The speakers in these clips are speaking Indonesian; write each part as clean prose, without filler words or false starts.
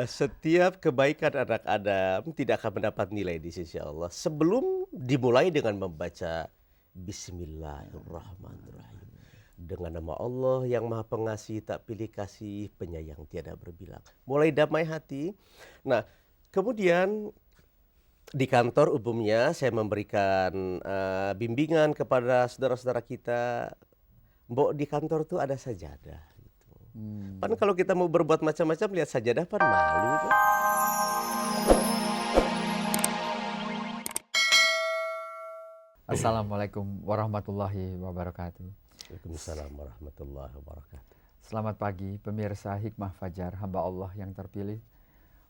Setiap kebaikan anak Adam tidak akan mendapat nilai di sisi Allah sebelum dimulai dengan membaca Bismillahirrahmanirrahim. Dengan nama Allah yang Maha Pengasih, tak pilih kasih, penyayang tiada berbilang. Mulai damai hati. Nah, kemudian di kantor umumnya saya memberikan bimbingan kepada saudara-saudara kita. Mbok di kantor tuh ada sajadah. Gitu. Pan kalau kita mau berbuat macam-macam lihat sajadah pan malu. Kan? Assalamualaikum warahmatullahi wabarakatuh. Waalaikumsalam warahmatullahi wabarakatuh. Selamat pagi pemirsa Hikmah Fajar, hamba Allah yang terpilih.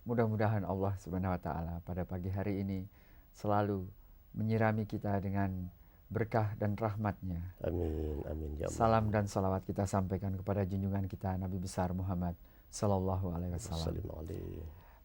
Mudah-mudahan Allah Subhanahu wa taala pada pagi hari ini selalu menyirami kita dengan berkah dan rahmatnya. Amin, amin ya Allah. Salam dan salawat kita sampaikan kepada junjungan kita Nabi besar Muhammad sallallahu alaihi wasallam.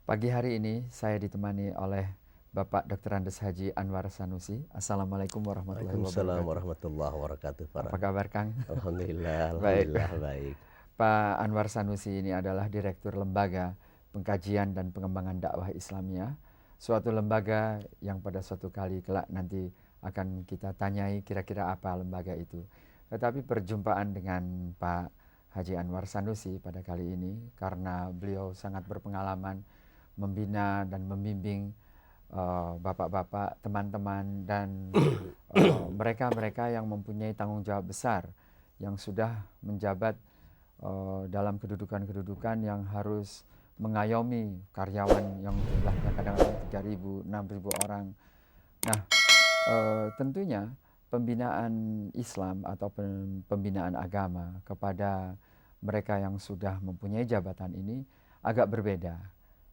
Pagi hari ini saya ditemani oleh Bapak Dr. Andes Haji Anwar Sanusi. Assalamualaikum warahmatullahi wabarakatuh. Waalaikumsalam warahmatullahi wabarakatuh. Apa kabar Kang? Alhamdulillah, alhamdulillah baik. Pak Anwar Sanusi ini adalah Direktur Lembaga Pengkajian dan Pengembangan Dakwah Islamiyah, suatu lembaga yang pada suatu kali kelak nanti akan kita tanyai kira-kira apa lembaga itu. Tetapi perjumpaan dengan Pak Haji Anwar Sanusi pada kali ini karena beliau sangat berpengalaman membina dan membimbing bapak-bapak, teman-teman dan mereka-mereka yang mempunyai tanggung jawab besar yang sudah menjabat dalam kedudukan-kedudukan yang harus mengayomi karyawan yang jumlahnya kadang-kadang 3.000, 6.000 orang. Nah, tentunya pembinaan Islam atau pembinaan agama kepada mereka yang sudah mempunyai jabatan ini agak berbeda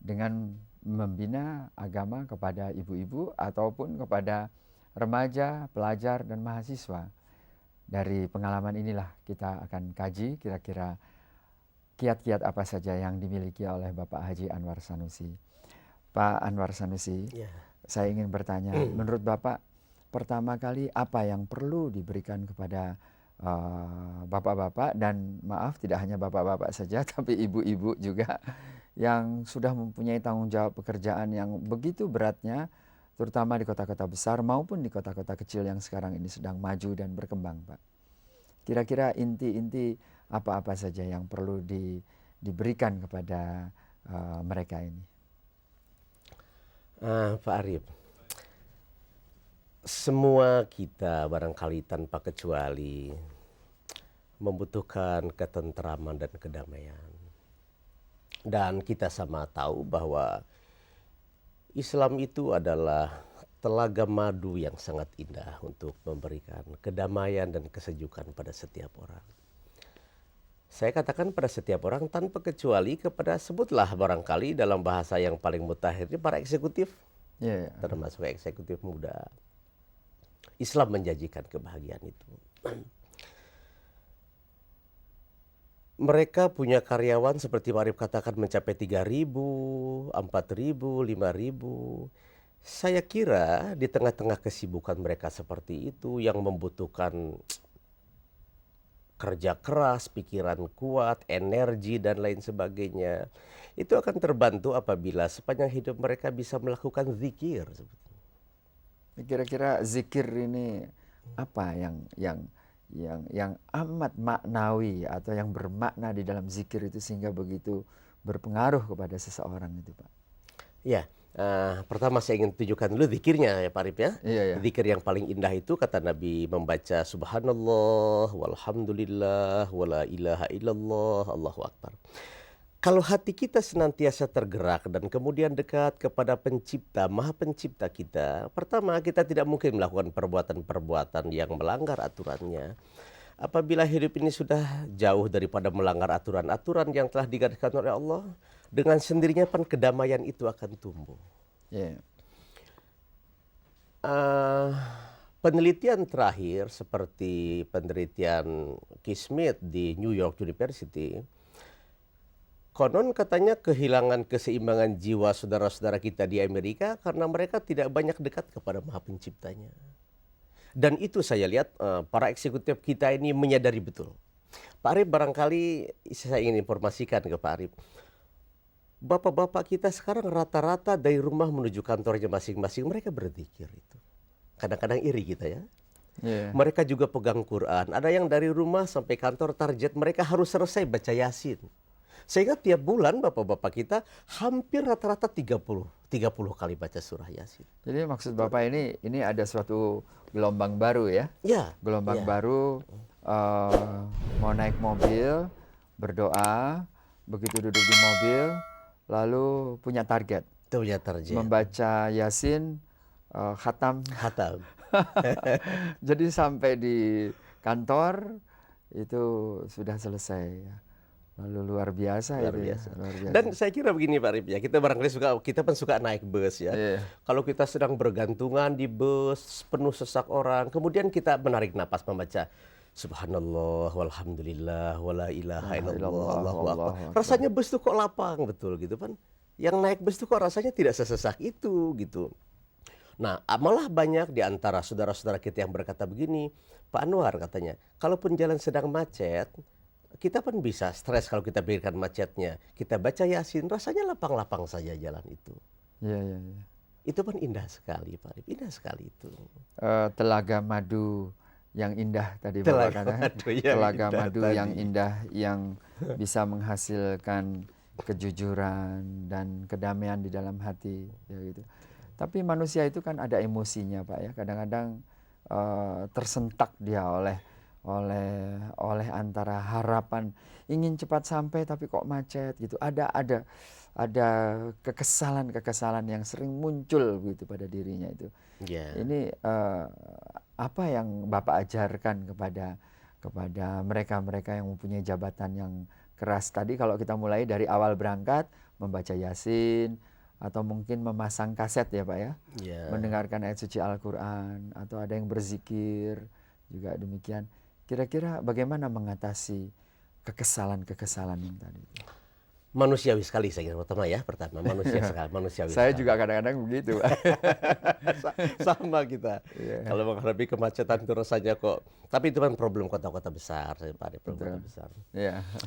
dengan membina agama kepada ibu-ibu ataupun kepada remaja, pelajar dan mahasiswa. Dari pengalaman inilah kita akan kaji kira-kira kiat-kiat apa saja yang dimiliki oleh Bapak Haji Anwar Sanusi. Pak Anwar Sanusi, saya ingin bertanya, menurut Bapak pertama kali apa yang perlu diberikan kepada bapak-bapak dan maaf tidak hanya bapak-bapak saja tapi ibu-ibu juga yang sudah mempunyai tanggung jawab pekerjaan yang begitu beratnya, terutama di kota-kota besar maupun di kota-kota kecil yang sekarang ini sedang maju dan berkembang, Pak. Kira-kira inti-inti apa-apa saja yang perlu diberikan kepada mereka ini? Pak Arif, semua kita barangkali tanpa kecuali membutuhkan ketentraman dan kedamaian. Dan kita sama tahu bahwa Islam itu adalah telaga madu yang sangat indah untuk memberikan kedamaian dan kesejukan pada setiap orang. Saya katakan pada setiap orang tanpa kecuali kepada sebutlah barangkali dalam bahasa yang paling mutakhir para eksekutif, termasuk eksekutif muda. Islam menjanjikan kebahagiaan itu. Mereka punya karyawan seperti Pak Arif katakan mencapai 3.000, 4.000, 5.000. Saya kira di tengah-tengah kesibukan mereka seperti itu yang membutuhkan kerja keras, pikiran kuat, energi dan lain sebagainya. Itu akan terbantu apabila sepanjang hidup mereka bisa melakukan zikir. Kira-kira zikir ini apa yang amat maknawi atau yang bermakna di dalam zikir itu sehingga begitu berpengaruh kepada seseorang itu, Pak? Ya, pertama saya ingin tunjukkan dulu zikirnya ya Pak Arif ya. Zikir yang paling indah itu kata Nabi membaca subhanallah walhamdulillah wala ilaha illallah Allahu akbar. Kalau hati kita senantiasa tergerak dan kemudian dekat kepada pencipta, maha pencipta kita, pertama kita tidak mungkin melakukan perbuatan-perbuatan yang melanggar aturannya. Apabila hidup ini sudah jauh daripada melanggar aturan-aturan yang telah digariskan oleh Allah, dengan sendirinya pan kedamaian itu akan tumbuh. Penelitian terakhir seperti penelitian Kismet di New York University, konon katanya kehilangan keseimbangan jiwa saudara-saudara kita di Amerika karena mereka tidak banyak dekat kepada Maha Penciptanya. Dan itu saya lihat para eksekutif kita ini menyadari betul. Pak Arif barangkali saya ingin informasikan ke Pak Arif. bapak-bapak kita sekarang rata-rata dari rumah menuju kantornya masing-masing mereka berzikir itu. Kadang-kadang iri kita ya. Yeah. Mereka juga pegang Quran. Ada yang dari rumah sampai kantor target mereka harus selesai baca Yasin. Sehingga tiap bulan bapak-bapak kita hampir rata-rata 30 kali baca surah Yasin. Jadi maksud Bapak ini ada suatu gelombang baru ya? Ya. Gelombang baru, mau naik mobil, berdoa, begitu duduk di mobil, lalu punya target. Punya target. Membaca Yasin, khatam. Jadi sampai di kantor itu sudah selesai ya. Lalu luar biasa. Luar biasa. Dan saya kira begini Pak Arif ya, kita barangkali kita kan suka naik bus ya. Yeah. Kalau kita sedang bergantungan di bus penuh sesak orang, kemudian kita menarik napas membaca Subhanallah, walhamdulillah, wala ilaha illallah, Allahu akbar. Rasanya bus tuh kok lapang betul gitu kan. Yang naik bus tuh kok rasanya tidak sesesak itu gitu. Nah, malah banyak di antara saudara-saudara kita yang berkata begini, Pak Anwar katanya, kalaupun jalan sedang macet, kita pun bisa stres kalau kita pikirkan macetnya. Kita baca Yasin, rasanya lapang-lapang saja jalan itu. Iya. Itu pun indah sekali, Pak Arif. Indah sekali itu. Telaga madu yang indah tadi Telaga madu yang indah yang bisa menghasilkan kejujuran dan kedamaian di dalam hati, ya gitu. Tapi manusia itu kan ada emosinya Pak ya. Kadang-kadang tersentak dia oleh antara harapan ingin cepat sampai tapi kok macet gitu. Ada kekesalan yang sering muncul gitu pada dirinya itu. Yeah. Ini apa yang Bapak ajarkan kepada mereka-mereka yang mempunyai jabatan yang keras tadi, kalau kita mulai dari awal berangkat membaca Yasin, atau mungkin memasang kaset ya Pak ya, mendengarkan ayat suci Al-Quran, atau ada yang berzikir juga demikian. Kira-kira bagaimana mengatasi kekesalan yang tadi? Manusiawi sekali saya kira pertama manusiawi. Saya juga kadang-kadang begitu. Sama kita. Kalau menghadapi kemacetan itu rasanya kok. Tapi itu kan problem kota-kota besar, Pak Arif, kota besar.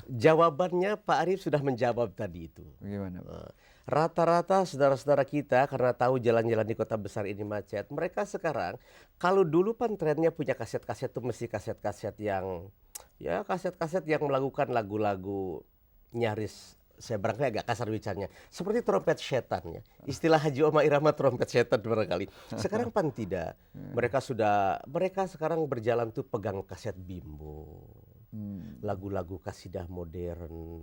Jawabannya Pak Arif sudah menjawab tadi itu. Gimana Pak? Rata-rata saudara-saudara kita karena tahu jalan-jalan di kota besar ini macet, mereka sekarang kalau dulu kan trennya punya kaset-kaset itu mesti kaset-kaset yang melakukan lagu-lagu nyaris, saya barangkali agak kasar bicaranya, seperti trompet setan ya. Istilah Haji Oma Irama trompet setan barangkali. Sekarang pan tidak. Mereka sekarang berjalan tuh pegang kaset bimbo. Lagu-lagu kasidah modern,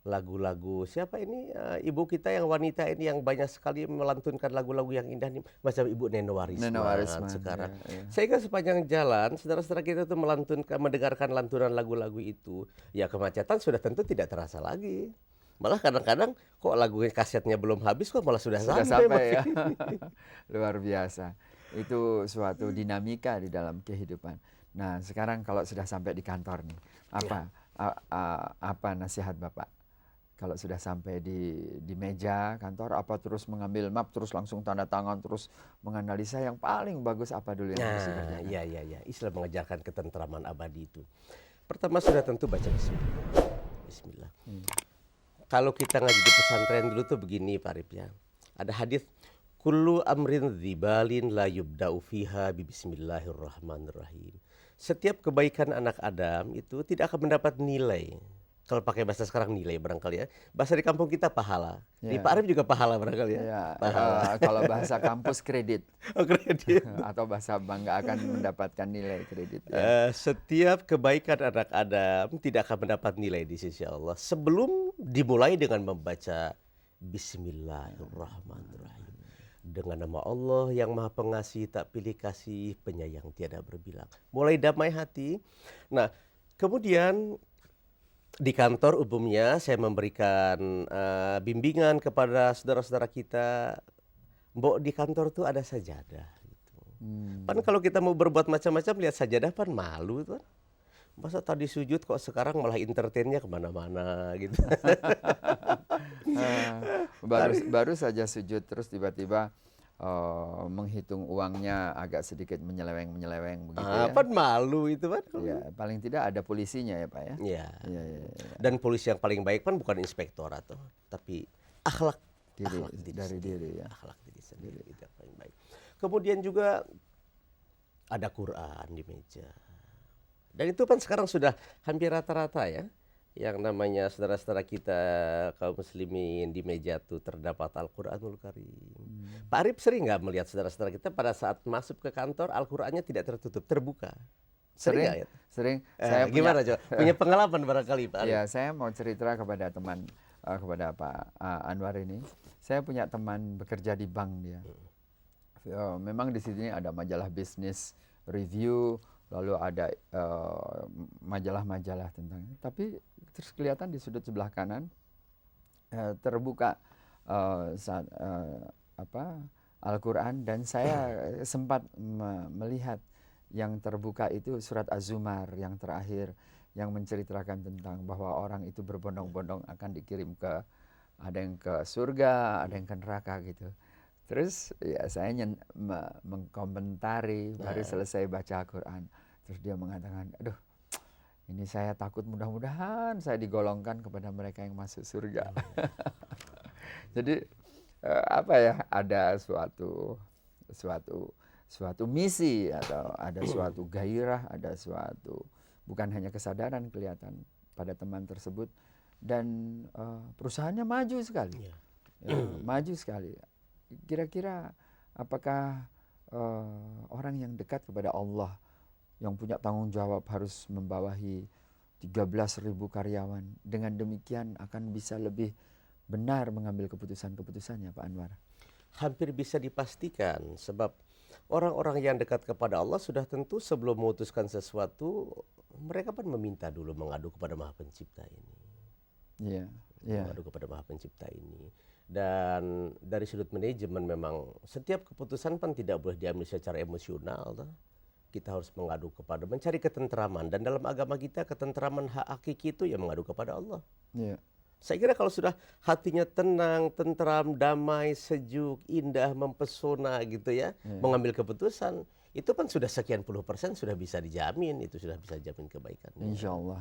lagu-lagu siapa ini ibu kita yang wanita ini yang banyak sekali melantunkan lagu-lagu yang indah nih, macam Ibu Neno Warisman sekarang. Sehingga sepanjang jalan saudara-saudara kita tuh mendengarkan lantunan lagu-lagu itu, ya kemacetan sudah tentu tidak terasa lagi. Malah kadang-kadang kok lagu kasetnya belum habis kok malah sudah sampai ya. Luar biasa. Itu suatu dinamika di dalam kehidupan. Nah, sekarang kalau sudah sampai di kantor nih, apa nasihat Bapak? Kalau sudah sampai di meja kantor, apa terus mengambil map, terus langsung tanda tangan, terus menganalisa yang paling bagus apa dulu yang harus dikerjakan? Iya. Islam mengajarkan ketentraman abadi itu. Pertama sudah tentu baca Bismillah. Kalau kita ngaji di pesantren dulu tuh begini Pak Arif ya. Ada hadis, kullu amrin dzibalin la yubda'u fiha bi bismillahirrahmanirrahim. Setiap kebaikan anak Adam itu tidak akan mendapat nilai. Kalau pakai bahasa sekarang nilai barangkali ya. Bahasa di kampung kita pahala. Di Pak Arif juga pahala barangkali ya. Pahala. Kalau bahasa kampus kredit. Kredit. Atau bahasa bangga akan mendapatkan nilai kredit. Setiap kebaikan anak Adam tidak akan mendapat nilai di sisi Allah sebelum dimulai dengan membaca Bismillahirrahmanirrahim. Dengan nama Allah yang Maha Pengasih, tak pilih kasih, penyayang tiada berbilang. Mulai damai hati. Nah, kemudian di kantor umumnya saya memberikan bimbingan kepada saudara-saudara kita. Mbok di kantor tuh ada sajadah. Gitu. Pan kalau kita mau berbuat macam-macam lihat sajadah pan malu tuh. Masa tadi sujud kok sekarang malah entertainnya kemana-mana gitu. baru saja sujud terus tiba-tiba menghitung uangnya agak sedikit menyeleweng begitu ya. Pan malu itu kan. Ya, paling tidak ada polisinya ya Pak ya. Iya. Dan polisi yang paling baik kan bukan inspektorat tapi akhlak dari diri ya. Akhlak diri sendiri itu yang paling baik. Kemudian juga ada Quran di meja. Dan itu kan sekarang sudah hampir rata-rata ya. Yang namanya saudara-saudara kita kaum muslimin di meja itu terdapat Al-Quranul Karim. Pak Arif sering nggak melihat saudara-saudara kita pada saat masuk ke kantor Al-Qurannya tidak tertutup, terbuka? Sering. Ya? Sering. Saya gimana coba? Punya pengalaman barangkali Pak Arif? Ya, saya mau cerita kepada teman, kepada Pak Anwar ini. Saya punya teman bekerja di bank dia. Memang di sini ada majalah bisnis review, lalu ada majalah-majalah tentang. Tapi terus kelihatan di sudut sebelah kanan terbuka Al-Quran, dan saya sempat melihat yang terbuka itu surat Az-Zumar yang terakhir, yang menceritakan tentang bahwa orang itu berbondong-bondong akan dikirim ke, ada yang ke surga, ada yang ke neraka gitu. Terus ya saya mengkomentari baru selesai baca Al-Quran. Terus dia mengatakan, aduh, ini saya takut mudah-mudahan saya digolongkan kepada mereka yang masuk surga. Jadi ada suatu misi, atau ada suatu gairah, ada suatu, bukan hanya kesadaran kelihatan pada teman tersebut, dan perusahaannya maju sekali. Maju sekali. Kira-kira apakah orang yang dekat kepada Allah, yang punya tanggung jawab harus membawahi 13.000 karyawan, dengan demikian akan bisa lebih benar mengambil keputusan-keputusannya, Pak Anwar? Hampir bisa dipastikan, sebab orang-orang yang dekat kepada Allah sudah tentu sebelum memutuskan sesuatu, mereka pun meminta dulu, mengadu kepada Maha Pencipta ini. Mengadu kepada Maha Pencipta ini. Dan dari sudut manajemen memang setiap keputusan pun tidak boleh diambil secara emosional. Kita harus mengadu kepada, mencari ketentraman. Dan dalam agama kita ketentraman hak hakiki itu ya mengadu kepada Allah. Saya kira kalau sudah hatinya tenang, tentram, damai, sejuk, indah, mempesona gitu ya, mengambil keputusan, itu kan sudah sekian puluh % sudah bisa dijamin, itu sudah bisa jamin kebaikan. Insya Allah.